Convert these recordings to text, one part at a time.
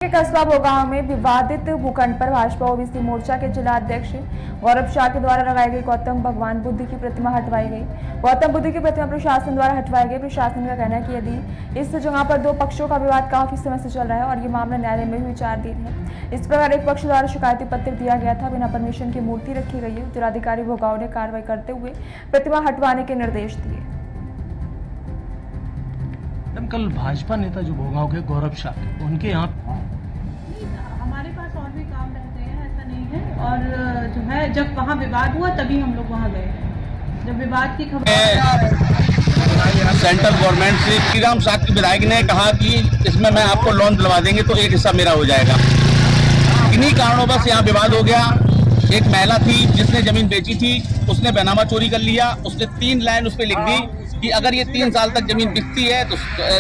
के कस्बा भोगांव में विवादित भूखंड पर भाजपा ओबीसी मोर्चा के जिला अध्यक्ष गौरव शाह के द्वारा लगाई गई गौतम भगवान बुद्ध की प्रतिमा हटवाई गई। गौतम बुद्ध की प्रतिमा प्रशासन द्वारा हटवाई गई। प्रशासन का कहना है कि यदि इस जगह पर दो पक्षों का विवाद काफी समय से चल रहा है और ये मामला न्यायालय में भी 4 दिन है। इस प्रकार एक पक्ष द्वारा शिकायती पत्र दिया गया था, बिना परमिशन की मूर्ति रखी गई है। जिलाधिकारी भोगांव ने कार्रवाई करते हुए प्रतिमा हटवाने के निर्देश दिए। कल भाजपा नेता जो भोगांव के गौरव शाह उनके यहाँ हमारे पास और भी काम रहते हैं, ऐसा नहीं है। और जो है जब वहाँ विवाद हुआ तभी हम लोग वहाँ गए, जब विवाद की खबर। सेंट्रल गवर्नमेंट से श्रीराम साथ के विधायक ने कहा कि इसमें मैं आपको लोन दिलवा देंगे तो एक हिस्सा मेरा हो जाएगा। इन्हीं कारणों बस यहाँ विवाद हो गया। एक महिला थी जिसने जमीन बेची थी, उसने बैनामा चोरी कर लिया। उसने 3 लाइन उस पर लिख दी कि अगर ये 3 साल तक जमीन बिकती है तो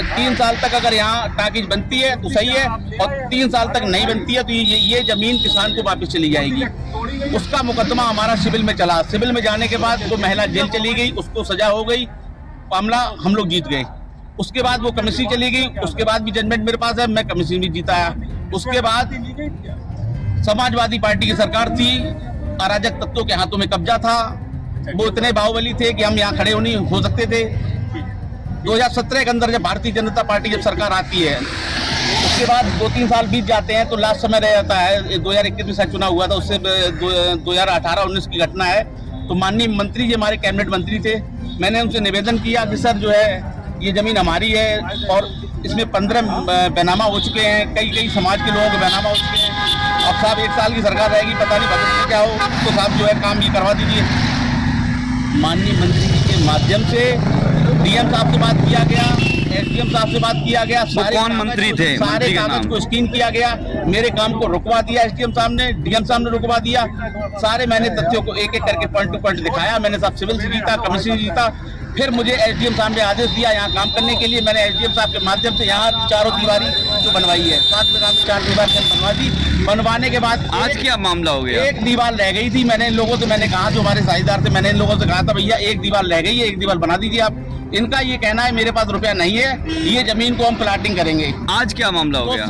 3 साल तक अगर यहाँ टाकीज बनती है तो सही है, और 3 साल तक नहीं बनती है तो ये जमीन किसान को वापस चली जाएगी। उसका मुकदमा हमारा सिविल में चला। सिविल में जाने के बाद वो महिला जेल चली गई, उसको सजा हो गई, मामला हम लोग जीत गए। उसके बाद वो कमिश्नरी चली गई, उसके बाद भी जजमेंट मेरे पास है, मैं कमिश्नरी भी जीता आया। उसके बाद समाजवादी पार्टी की सरकार थी, अराजक तत्वों के हाथों में कब्जा था। वो इतने बाहुबली थे कि हम यहाँ खड़े नहीं हो सकते थे। 2017 के अंदर जब भारतीय जनता पार्टी जब सरकार आती है, उसके बाद 2-3 साल बीत जाते हैं तो लास्ट समय रह जाता है। 2021 में शायद चुनाव हुआ था, उससे 2018-19 की घटना है। तो माननीय मंत्री जी हमारे कैबिनेट मंत्री थे, मैंने उनसे निवेदन किया कि सर जो है ये जमीन हमारी है और इसमें 15 बैनामा हो चुके हैं, कई समाज के लोगों के बैनामा हो चुके हैं। अब साहब 1 साल की सरकार रहेगी, पता नहीं भविष्य में क्या हो, तो साहब जो है काम ये करवा दीजिए। माननीय मंत्री जी के माध्यम से डीएम साहब से बात किया गया, एसडीएम साहब से बात किया गया। कौन मंत्री थे? सारे कागज को स्कैन किया गया, मेरे काम को रुकवा दिया एसडीएम साहब ने, डीएम साहब ने रुकवा दिया। सारे मैंने तथ्यों को एक एक करके पॉइंट टू पॉइंट दिखाया। मैंने साहब सिविल से जीता, कमिश्नरी जीता। फिर मुझे एसडीएम साहब ने आदेश दिया यहाँ काम करने के लिए। मैंने एसडीएम साहब के माध्यम से यहाँ चारों दीवारी जो बनवाई है, 7 बीघा में 4 दीवार बनवा दी। बनवाने के बाद आज क्या मामला हो गया? एक दीवार रह गई थी। मैंने इन लोगों से मैंने कहा, जो हमारे साझेदार थे, मैंने इन लोगों से कहा था भैया एक दीवार रह गई है, एक दीवार बना दीजिए आप। इनका ये कहना है मेरे पास रुपया नहीं है, ये जमीन को हम प्लाटिंग करेंगे। आज क्या मामला हो गया?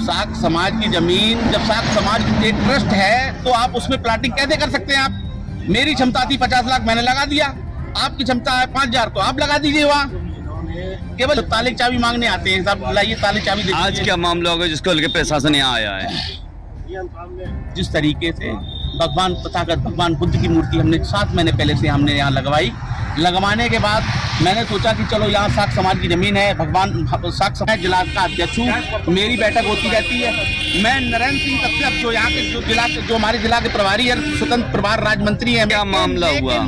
साख समाज की जमीन, जब साख समाज एक ट्रस्ट है तो आप उसमें प्लाटिंग कैसे कर सकते हैं आप? मेरी क्षमता थी 50 लाख, मैंने लगा दिया। आपकी क्षमता है 5000, तो आप लगा दीजिए वहाँ। केवल ताले चाबी मांगने आते हैं, साहब लाइए ताले चाबी दे। आज क्या मामला होगा जिसको लेकर प्रशासन यहाँ आया है? जिस तरीके से भगवान तथागत भगवान बुद्ध की मूर्ति हमने 7 महीने पहले से हमने यहाँ लगवाई। लगवाने के बाद मैंने सोचा कि चलो यहाँ साख समाज की जमीन है, भगवान साख समाज जिला का अध्यक्ष हूँ, मेरी बैठक होती रहती है। मैं नरेंद्र सिंह कश्यप जो यहाँ के जो हमारे जिला के प्रभारी है, स्वतंत्र प्रभार राज्य मंत्री है। क्या मामला हुआ?